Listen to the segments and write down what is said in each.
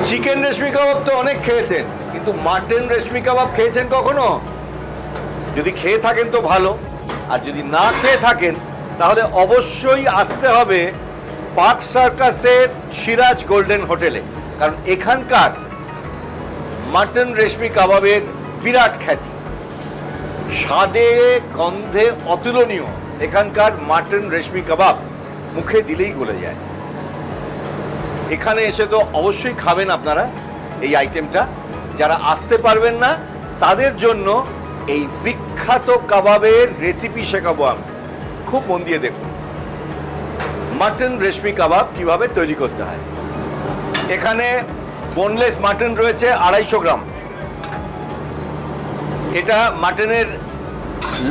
Chicken রেশমি কাবাব তো অনেক খেয়েছেন, কিন্তু মাটন রেশমি কাবাব খেয়েছেন কখনো? যদি খেয়ে থাকেন তো ভালো, আর যদি না খেয়ে থাকেন তাহলে অবশ্যই আসতে হবে পার্ক সার্কাসের সিরাজ গোল্ডেন হোটেলে, কারণ এখানকার মাটন রেশমি কাবাবের বিরাট খ্যাতি। স্বাদে গন্ধে অতুলনীয় এখানকার মাটন রেশমি কাবাব মুখে দিলেই গলে যায়। এখানে এসে তো অবশ্যই খাবেন আপনারা এই আইটেমটা। যারা আসতে পারবেন না তাদের জন্য এই বিখ্যাত কাবাবের রেসিপি শেখাবো আমি। খুব মন দিয়ে দেখুন মাটন রেশমি কাবাব কিভাবে তৈরি করতে হয়। এখানে বোনলেস মাটন রয়েছে 250 গ্রাম। এটা মাটনের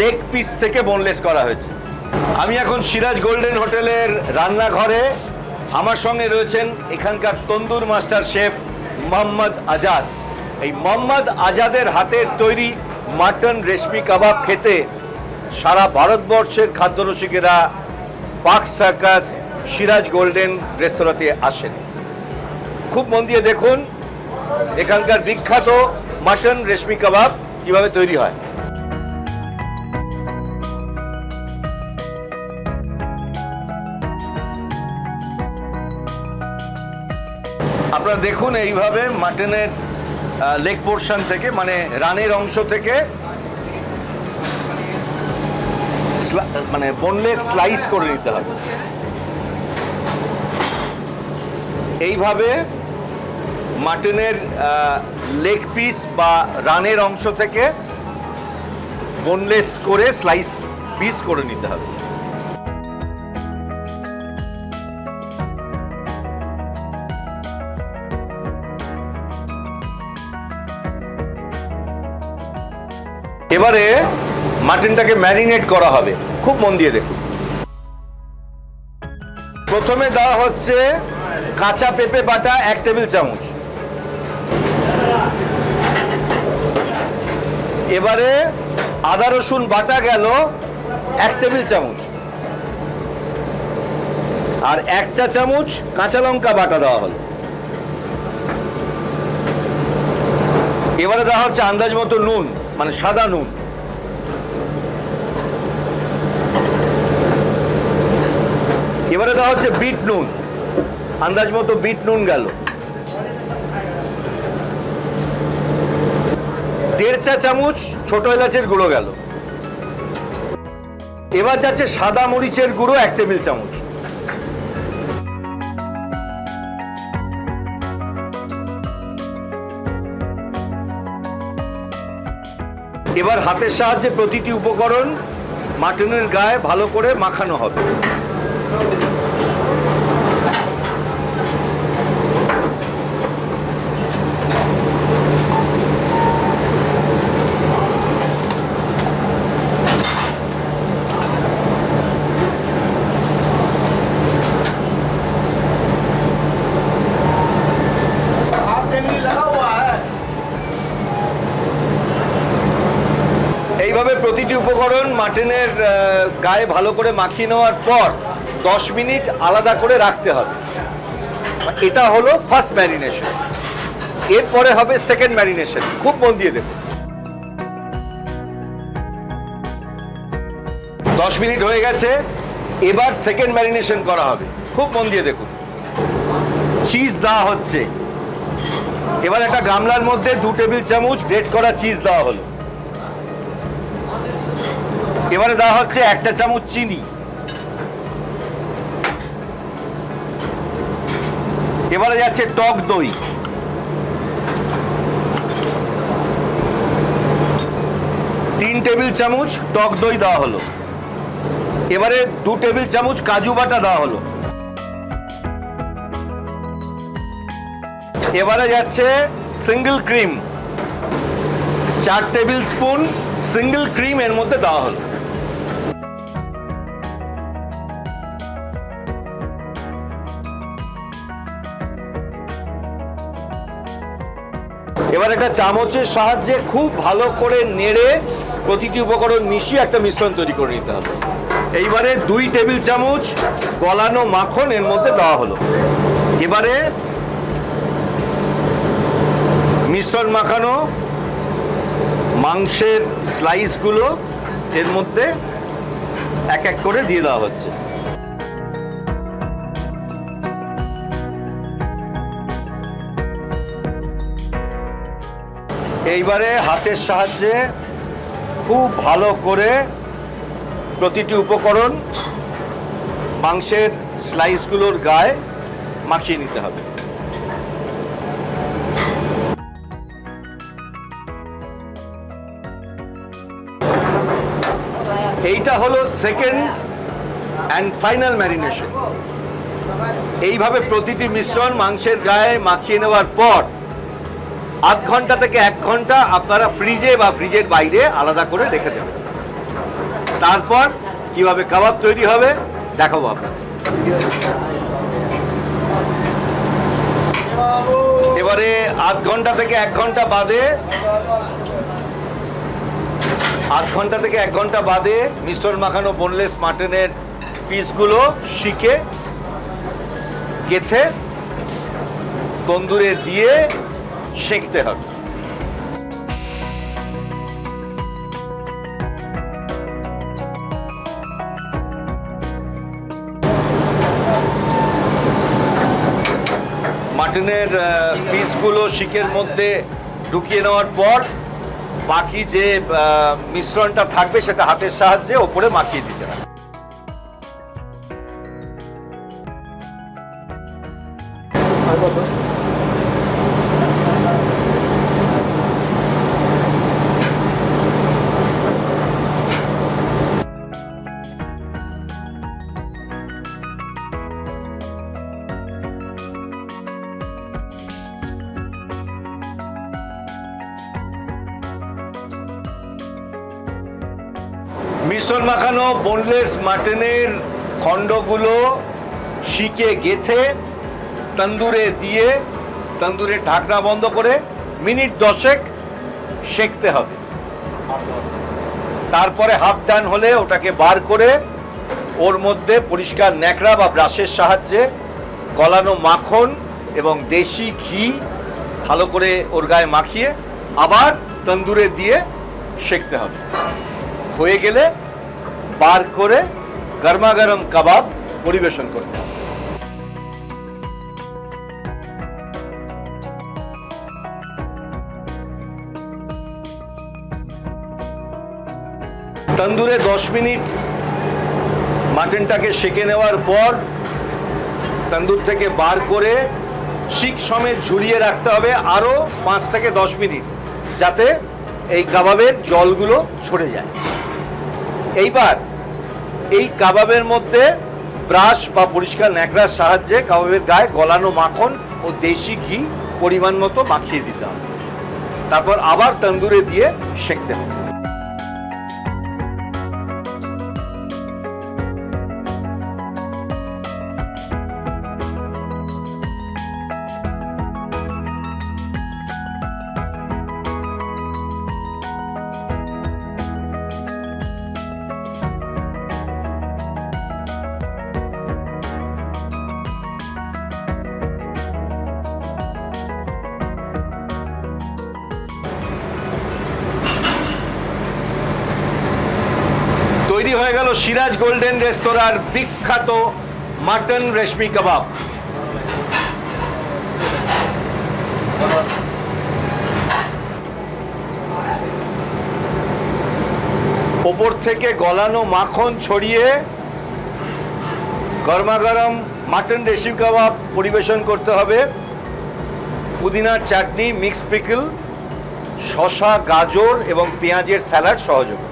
লেগ পিস থেকে বোনলেস করা হয়েছে। আমি এখন সিরাজ গোল্ডেন হোটেলের রান্নাঘরে। আমার সঙ্গে রয়েছেন এখানকার তন্দুর মাস্টার শেফ মোহাম্মদ আজাদ। এই মোহাম্মদ আজাদের হাতের তৈরি মাটন রেশমি কাবাব খেতে সারা ভারতবর্ষের খাদ্যরসিকেরা পার্ক সার্কাস সিরাজ গোল্ডেন রেস্তোরাঁতে আসেন। খুব মন দিয়ে দেখুন এখানকার বিখ্যাত মাটন রেশমি কাবাব কিভাবে তৈরি হয়। আপনারা দেখুন এইভাবে মাটনের লেগ পোর্শন থেকে, মানে রানের অংশ থেকে মানে বোনলেস স্লাইস করে নিতে হবে। এইভাবে মাটনের লেগ পিস বা রানের অংশ থেকে বোনলেস করে স্লাইস পিস করে নিতে হবে। এবারে মাটনটাকে ম্যারিনেট করা হবে। খুব মন দিয়ে দেখুন। প্রথমে দেওয়া হচ্ছে কাঁচা পেঁপে বাটা 1 টেবিল চামচ। এবারে আদা রসুন বাটা গেল 1 টেবিল চামচ, আর 1 চা চামচ কাঁচা লঙ্কা বাটা দেওয়া হলো। এবারে দেওয়া হচ্ছে আন্দাজ মতো নুন, মানে সাদা নুন। এবারে দেওয়া হচ্ছে বিট নুন, আন্দাজ মতো বিট নুন গেল। 1.5 চা চামচ ছোট এলাচের গুঁড়ো গেল। এবার যাচ্ছে সাদা মরিচের গুঁড়ো 1 টেবিল চামচ। এবার হাতের সাহায্যে প্রতিটি উপকরণ মাটনের গায়ে ভালো করে মাখানো হবে। এইভাবে প্রতিটি উপকরণ মাটনের গায়ে ভালো করে মাখিয়ে নেওয়ার পর 10 মিনিট আলাদা করে রাখতে হবে। এটা হলো ফার্স্ট ম্যারিনেশন। এরপরে হবে সেকেন্ড ম্যারিনেশন। খুব মন দিয়ে দেখুন। 10 মিনিট হয়ে গেছে, এবার সেকেন্ড ম্যারিনেশন করা হবে। খুব মন দিয়ে দেখুন। চিজ দেওয়া হচ্ছে। এবার একটা গামলার মধ্যে 2 টেবিল চামচ গ্রেট করা চিজ দেওয়া হলো। এবারে দেওয়া হচ্ছে 1 চা চামচ চিনি। এবারে যাচ্ছে টক দই। তিন টেবিল চামচ টক দই দেওয়া হলো। এবারে 2 টেবিল চামচ কাজু বাটা দেওয়া হলো। এবারে যাচ্ছে single cream. 4 table spoon single cream এর মধ্যে দেওয়া হলো। এবার একটা চামচের সাহায্যে খুব ভালো করে নেড়ে প্রতিটি উপকরণ মিশিয়ে একটা মিশ্রণ তৈরি করে নিতে হবে। এইবারে 2 টেবিল চামচ গলানো মাখন এর মধ্যে দেওয়া হলো। এবারে মিশ্রণ মাখানো মাংসের স্লাইসগুলো এর মধ্যে এক এক করে দিয়ে দেওয়া হচ্ছে। এইবারে হাতের সাহায্যে খুব ভালো করে প্রতিটি উপকরণ মাংসের স্লাইসগুলোর গায়ে মাখিয়ে নিতে হবে। এইটা হলো সেকেন্ড অ্যান্ড ফাইনাল ম্যারিনেশন। এইভাবে প্রতিটি মিশ্রণ মাংসের গায়ে মাখিয়ে নেওয়ার পর আধ ঘন্টা থেকে 1 ঘন্টা আপনারা ফ্রিজে বা ফ্রিজের বাইরে আলাদা করে রেখে দেবেন। তারপর কিভাবে কাবাব তৈরি হবে দেখাবো আপনাদের। এবারে আধ ঘন্টা থেকে 1 ঘন্টা বাদে মিশ্রণ মাখানো বোনলেস মাটনের পিসগুলো শিকে গেথে তন্দুরে দিয়ে সেঁকতে হবে। মাটনের পিসগুলো শিকের মধ্যে ঢুকিয়ে নেওয়ার পর বাকি যে মিশ্রণটা থাকবে সেটা হাতের সাহায্যে ওপরে মাখিয়ে দিতে হবে। মিশ্রণ মাখানো বোনলেস মাটনের খণ্ডগুলো শিকে গেথে তন্দুরে দিয়ে তন্দুরের ঢাকনা বন্ধ করে মিনিট 10 সেঁকতে হবে। তারপরে হাফ ডান হলে ওটাকে বার করে ওর মধ্যে পরিষ্কার ন্যাকড়া বা ব্রাশের সাহায্যে গলানো মাখন এবং দেশি ঘি ভালো করে ওর গায়ে মাখিয়ে আবার তন্দুরে দিয়ে সেঁকতে হবে। হয়ে গেলে বার করে গরমা গরম কাবাব পরিবেশন করতে হবে। তন্দুরে 10 মিনিট মাটনটাকে সেঁকে নেওয়ার পর তন্দুর থেকে বার করে শিক সমেত ঝুলিয়ে রাখতে হবে আরো 5 থেকে 10 মিনিট, যাতে এই কাবাবের জলগুলো ঝরে যায়। এইবার এই কাবাবের মধ্যে ব্রাশ বা পরিষ্কার ন্যাকড়ার সাহায্যে কাবাবের গায়ে গলানো মাখন ও দেশি ঘি পরিমাণ মতো মাখিয়ে দিতে হবে। তারপর আবার তন্দুরে দিয়ে সেঁকতে হবে। তৈরি হয়ে গেল সিরাজ গোল্ডেন রেস্তোরাঁর বিখ্যাত মাটন রেশমি কাবাব। ওপর থেকে গলানো মাখন ছড়িয়ে গরমাগরম মাটন রেশমি কাবাব পরিবেশন করতে হবে পুদিনার চাটনি, মিক্স পিকল, শসা, গাজর এবং পেঁয়াজের স্যালাড সহযোগে।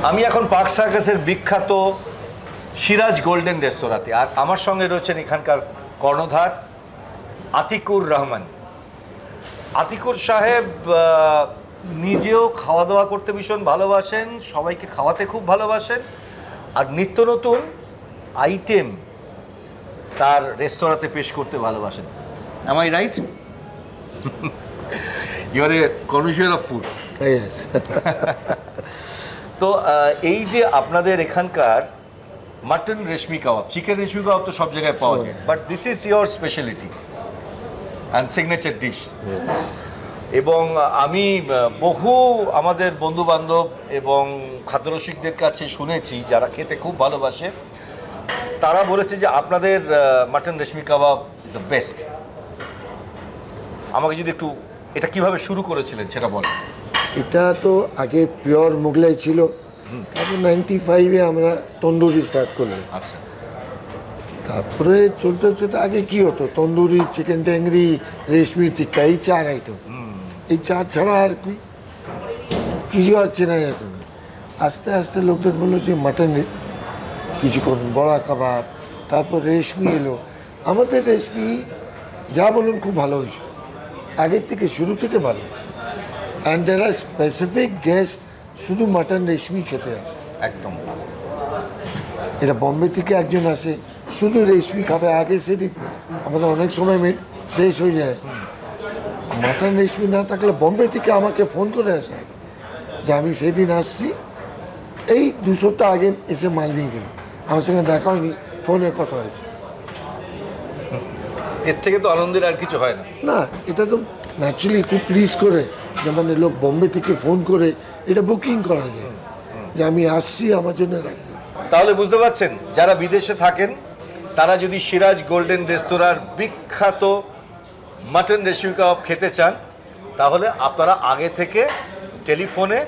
আমি এখন পার্ক সার্কাসের বিখ্যাত সিরাজ গোল্ডেন রেস্তোরাঁতে, আর আমার সঙ্গে রয়েছেন এখানকার কর্ণধার আতিকুর রহমান। আতিকুর সাহেব নিজেও খাওয়া দাওয়া করতে ভীষণ ভালোবাসেন, সবাইকে খাওয়াতে খুব ভালোবাসেন, আর নিত্য নতুন আইটেম তার রেস্তোরাঁতে পেশ করতে ভালোবাসেন। Am I right? You are a connoisseur of food. Yes. তো এই যে আপনাদের এখানকার মাটন রেশমি কাবাব, চিকেন রেশমি কাবাব তো সব জায়গায় পাওয়া যায়, but this is your speciality and signature dish. এবং আমি বহু আমাদের বন্ধু বান্ধব এবং খাদ্যরসিকদের কাছে শুনেছি যারা খেতে খুব ভালোবাসে, তারা বলেছে যে আপনাদের mutton reshmi kebab is the best. আমাকে যদি একটু এটা কিভাবে শুরু করেছিলেন সেটা বলেন। এটা তো আগে পিওর মোগলাই ছিল, তারপর 95-এ আমরা তন্দুরি স্টার্ট করলাম। আচ্ছা, তারপরে চলতে চলতে আগে কি হতো, তন্দুরি, চিকেন ট্যাংরি, রেশমি টিক্কা, এই 4 আইটেম। এই 4 ছাড়া আর কিছু আর চেনা যেত না। আস্তে আস্তে লোকদের বললো যে মাটন কিছু করুন, বড়া কাবাব, তারপর রেশমি এলো। আমাদের রেশমি যা বলুন খুব ভালো হয়েছে, আগের থেকে শুরু থেকে ভালো। অ্যান্ড দের আর স্পেসিফিক গেস্ট শুধু মাটন রেশমি খেতে আসে। একদম। এটা বম্বে থেকে একজন আসে শুধু রেশমি খাবে, আগে সেদিন আমাদের অনেক সময় শেষ হয়ে যায়। মাটন রেশমি না থাকলে বম্বে থেকে আমাকে ফোন করে আসে যে আমি সেদিন আসছি, এই 2 সপ্তাহ আগে এসে মাল নিয়ে গেল, আমার সঙ্গে দেখা হয়নি, ফোনে কথা হয়েছে। এর থেকে তো আনন্দের আর কিছু হয় না। না, এটা তো ন্যাচুরালি খুব প্লিজ করে, যেমন লোক বম্বে থেকে ফোন করে এটা বুকিং করা যায় যে আমি আসছি, আমার জন্য রাখবেন। তাহলে বুঝতে পারছেন, যারা বিদেশে থাকেন তারা যদি সিরাজ গোল্ডেন রেস্তোরাঁর বিখ্যাত মাটন রেশমি কাবাব খেতে চান, তাহলে আপনারা আগে থেকে টেলিফোনে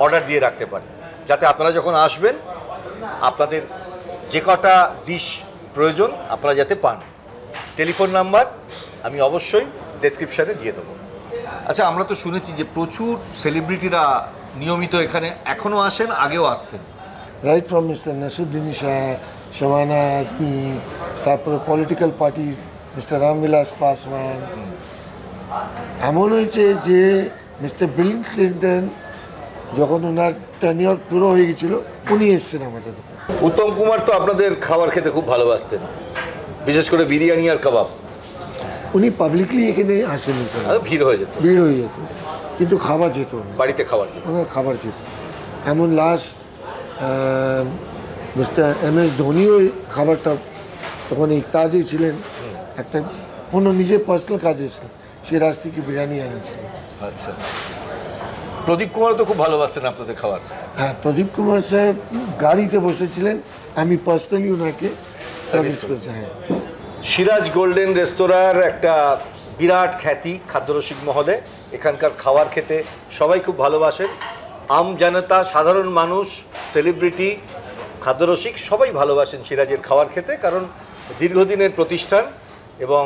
অর্ডার দিয়ে রাখতে পারেন, যাতে আপনারা যখন আসবেন আপনাদের যে কটা ডিশ প্রয়োজন আপনারা যাতে পান। টেলিফোন নাম্বার আমি অবশ্যই ডেসক্রিপশানে দিয়ে দেবো। আচ্ছা, আমরা তো শুনেছি যে প্রচুর সেলিব্রিটিরা নিয়মিত এখানে এখনও আসেন, আগেও আসতেন। Right from mister Naseeruddin Shah, Shabana Azmi, তারপরে political party mister Ramvilas Paswan. এমন হয়েছে যে মিস্টার বিল ক্লিন্টন যখন ওনার টেনিওর পুরো হয়ে গেছিল, উনি এসছেন আমাদের। উত্তম কুমার তো আপনাদের খাবার খেতে খুব ভালোবাসতেন, বিশেষ করে বিরিয়ানি আর কাবাব। উনি পাবলিকলি এখানে আসেনি, ভিড় হয়ে যেত, কিন্তু খাবার যেত না, বাড়িতে খাবার যেত, ওনার খাবার যেত। এমন লাস্ট মিস্টার MS ধোনিও খাবারটা তখন এই কাজে ছিলেন, একটা কোনো নিজের পার্সোনাল কাজে ছিলেন, সে রাজ থেকে বিরিয়ানি এনেছিলেন। আচ্ছা, প্রদীপ কুমার তো খুব ভালোবাসতেন আপনাদের খাবার। হ্যাঁ, প্রদীপ কুমার সাহেব গাড়িতে বসেছিলেন, আমি পার্সোনালি ওনাকে সার্ভিস করেছি। হ্যাঁ, সিরাজ গোল্ডেন রেস্তোরাঁর একটা বিরাট খ্যাতি খাদ্যরসিক মহলে। এখানকার খাবার খেতে সবাই খুব ভালোবাসেন, আম জনতা, সাধারণ মানুষ, সেলিব্রিটি, খাদ্যরসিক সবাই ভালোবাসেন সিরাজের খাবার খেতে, কারণ দীর্ঘদিনের প্রতিষ্ঠান এবং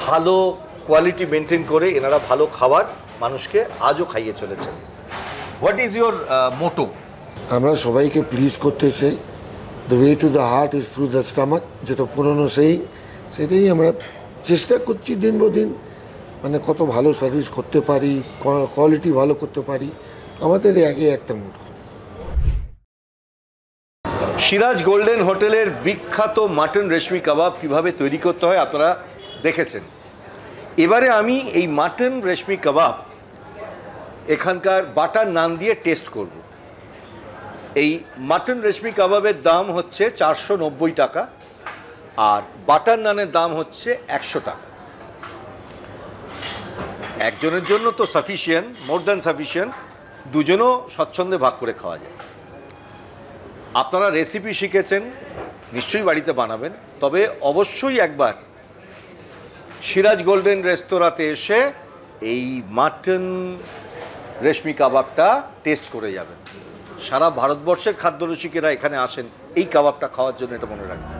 ভালো কোয়ালিটি মেনটেন করে এনারা ভালো খাবার মানুষকে আজও খাইয়ে চলেছেন। হোয়াট ইজ ইউর মোটো? আমরা সবাইকে প্লিজ করতে চাই, the way to the heart is through the stomach, যেটা পুরনো সেটাই আমরা চেষ্টা করছি দিন দিন, মানে কত ভালো সার্ভিস করতে পারি, কোয়ালিটি ভালো করতে পারি, আমাদের আগে একটা মোটো। সিরাজ গোল্ডেন হোটেলের বিখ্যাত মাটন রেশমি কাবাব কীভাবে তৈরি করতে হয় আপনারা দেখেছেন। এবারে আমি এই মাটন রেশমি কাবাব এখানকার বাটার নান দিয়ে টেস্ট করব। এই মাটন রেশমি কাবাবের দাম হচ্ছে 490 টাকা, আর বাটার নানের দাম হচ্ছে 100 টাকা। একজনের জন্য তো সাফিসিয়েন্ট, মোর দ্যান সাফিসিয়েন্ট, দুজনও স্বচ্ছন্দে ভাগ করে খাওয়া যায়। আপনারা রেসিপি শিখেছেন, নিশ্চয়ই বাড়িতে বানাবেন, তবে অবশ্যই একবার সিরাজ গোল্ডেন রেস্তোরাঁতে এসে এই মাটন রেশমি কাবাবটা টেস্ট করে যাবেন। সারা ভারতবর্ষের খাদ্যরসিকেরা এখানে আসেন এই কাবাবটা খাওয়ার জন্য, এটা মনে রাখবেন।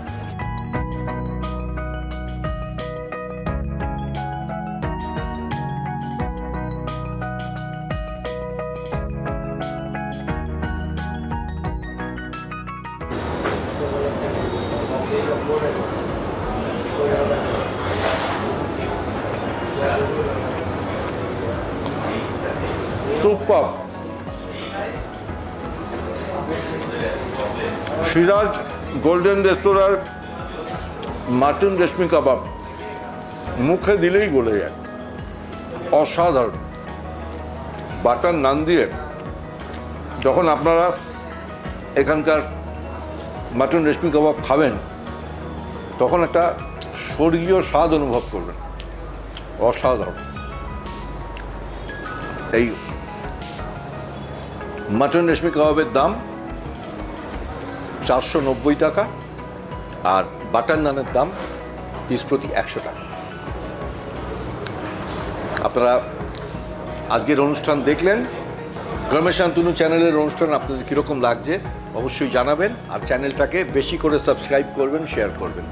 সুপার। সিরাজ গোল্ডেন রেস্তোরাঁর মাটন রেশমি কাবাব মুখে দিলেই গলে যায়, অসাধারণ। বাটার নান দিয়ে যখন আপনারা এখানকার মাটন রেশমি কাবাব খাবেন তখন একটা স্বর্গীয় স্বাদ অনুভব করবেন, অসাধারণ। এই মাটন রেশমি কাবাবের দাম 490 টাকা, আর বাটার নানের দাম পিস প্রতি 100 টাকা। আপনারা আজকের অনুষ্ঠান দেখলেন। গ্রামে শান্তনু চ্যানেলের অনুষ্ঠান আপনাদের কীরকম লাগছে অবশ্যই জানাবেন, আর চ্যানেলটাকে বেশি করে সাবস্ক্রাইব করবেন, শেয়ার করবেন।